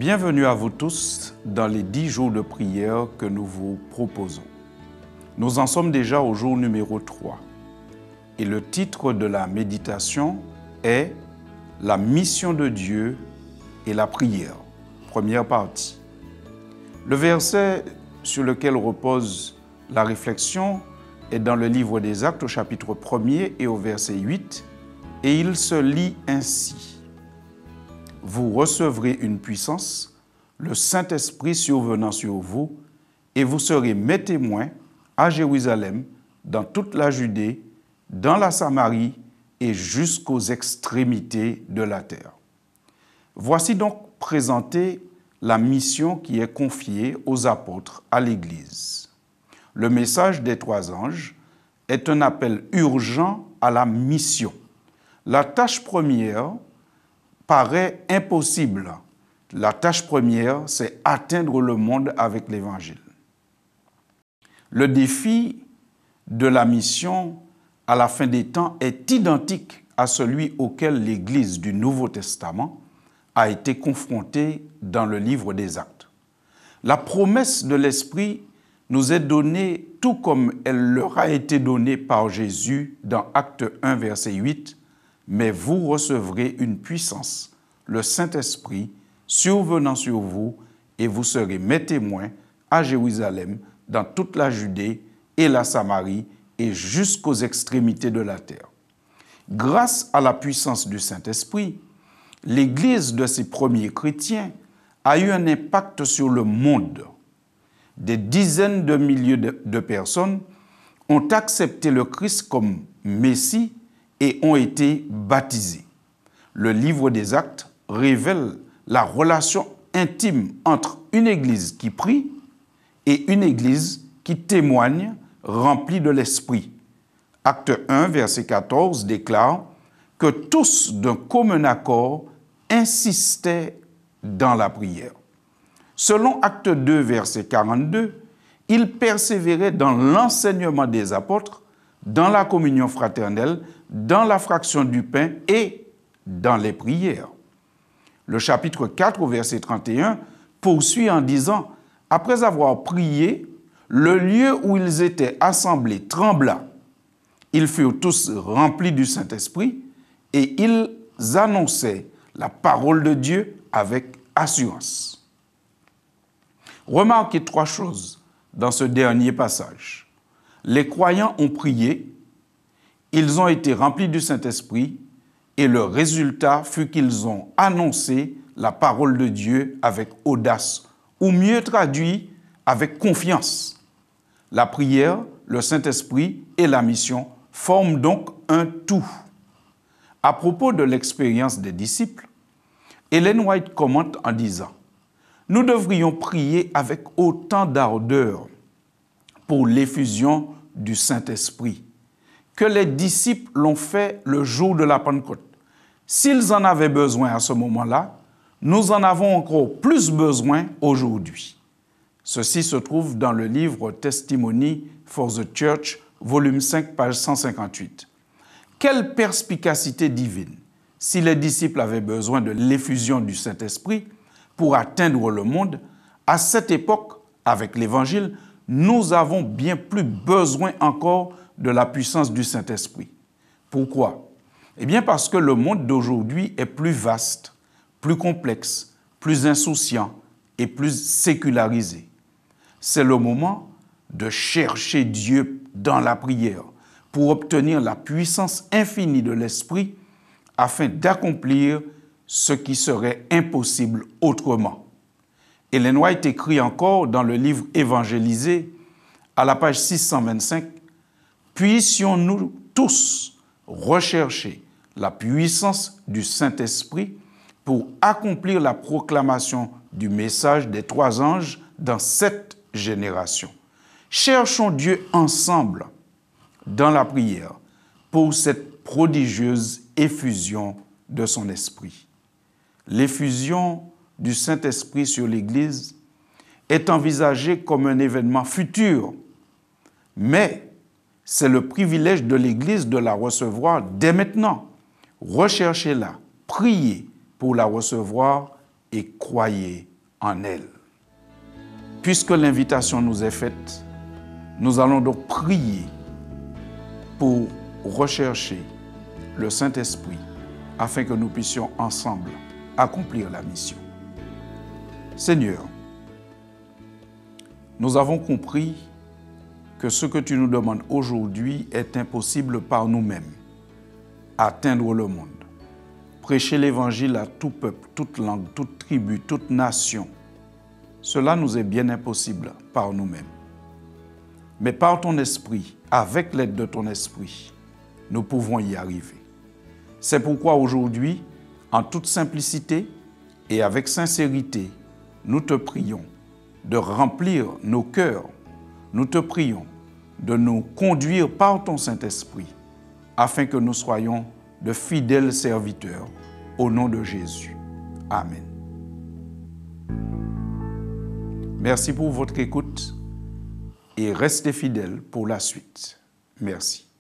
Bienvenue à vous tous dans les 10 jours de prière que nous vous proposons. Nous en sommes déjà au jour numéro 3 et le titre de la méditation est « La mission de Dieu et la prière », première partie. Le verset sur lequel repose la réflexion est dans le livre des Actes au chapitre 1er et au verset 8 et il se lit ainsi. Vous recevrez une puissance, le Saint-Esprit survenant sur vous, et vous serez mes témoins à Jérusalem, dans toute la Judée, dans la Samarie et jusqu'aux extrémités de la terre. Voici donc présentée la mission qui est confiée aux apôtres à l'Église. Le message des 3 anges est un appel urgent à la mission. La tâche première paraît impossible. La tâche première, c'est atteindre le monde avec l'Évangile. Le défi de la mission à la fin des temps est identique à celui auquel l'Église du Nouveau Testament a été confrontée dans le livre des Actes. La promesse de l'Esprit nous est donnée tout comme elle leur a été donnée par Jésus dans Acte 1, verset 8, « Mais vous recevrez une puissance, le Saint-Esprit, survenant sur vous, et vous serez mes témoins à Jérusalem, dans toute la Judée et la Samarie, et jusqu'aux extrémités de la terre. » Grâce à la puissance du Saint-Esprit, l'Église de ces premiers chrétiens a eu un impact sur le monde. Des dizaines de milliers de personnes ont accepté le Christ comme Messie et ont été baptisés. Le livre des Actes révèle la relation intime entre une Église qui prie et une Église qui témoigne, remplie de l'Esprit. Acte 1, verset 14 déclare que tous d'un commun accord insistaient dans la prière. Selon Acte 2, verset 42, ils persévéraient dans l'enseignement des apôtres, dans la communion fraternelle, dans la fraction du pain et dans les prières. Le chapitre 4, au verset 31, poursuit en disant « Après avoir prié, le lieu où ils étaient assemblés trembla. Ils furent tous remplis du Saint-Esprit et ils annonçaient la parole de Dieu avec assurance. » Remarquez 3 choses dans ce dernier passage. Les croyants ont prié, ils ont été remplis du Saint-Esprit et le résultat fut qu'ils ont annoncé la parole de Dieu avec audace, ou mieux traduit, avec confiance. La prière, le Saint-Esprit et la mission forment donc un tout. À propos de l'expérience des disciples, Ellen White commente en disant « Nous devrions prier avec autant d'ardeur pour l'effusion du Saint-Esprit que les disciples l'ont fait le jour de la Pentecôte. S'ils en avaient besoin à ce moment-là, nous en avons encore plus besoin aujourd'hui. » Ceci se trouve dans le livre Testimony for the Church, volume 5, page 158. Quelle perspicacité divine si les disciples avaient besoin de l'effusion du Saint-Esprit pour atteindre le monde. À cette époque, avec l'Évangile, nous avons bien plus besoin encore de la puissance du Saint-Esprit. Pourquoi? Eh bien parce que le monde d'aujourd'hui est plus vaste, plus complexe, plus insouciant et plus sécularisé. C'est le moment de chercher Dieu dans la prière pour obtenir la puissance infinie de l'Esprit afin d'accomplir ce qui serait impossible autrement. Ellen White écrit encore dans le livre Évangélisé, à la page 625, « Puissions-nous tous rechercher la puissance du Saint-Esprit pour accomplir la proclamation du message des 3 anges dans cette génération. Cherchons Dieu ensemble dans la prière pour cette prodigieuse effusion de son Esprit. » L'effusion du Saint-Esprit sur l'Église est envisagée comme un événement futur, mais c'est le privilège de l'Église de la recevoir dès maintenant. Recherchez-la, priez pour la recevoir et croyez en elle. Puisque l'invitation nous est faite, nous allons donc prier pour rechercher le Saint-Esprit afin que nous puissions ensemble accomplir la mission. Seigneur, nous avons compris que ce que tu nous demandes aujourd'hui est impossible par nous-mêmes. Atteindre le monde, prêcher l'Évangile à tout peuple, toute langue, toute tribu, toute nation, cela nous est bien impossible par nous-mêmes. Mais par ton esprit, avec l'aide de ton esprit, nous pouvons y arriver. C'est pourquoi aujourd'hui, en toute simplicité et avec sincérité, nous te prions de remplir nos cœurs. Nous te prions de nous conduire par ton Saint-Esprit afin que nous soyons de fidèles serviteurs au nom de Jésus. Amen. Merci pour votre écoute et restez fidèles pour la suite. Merci.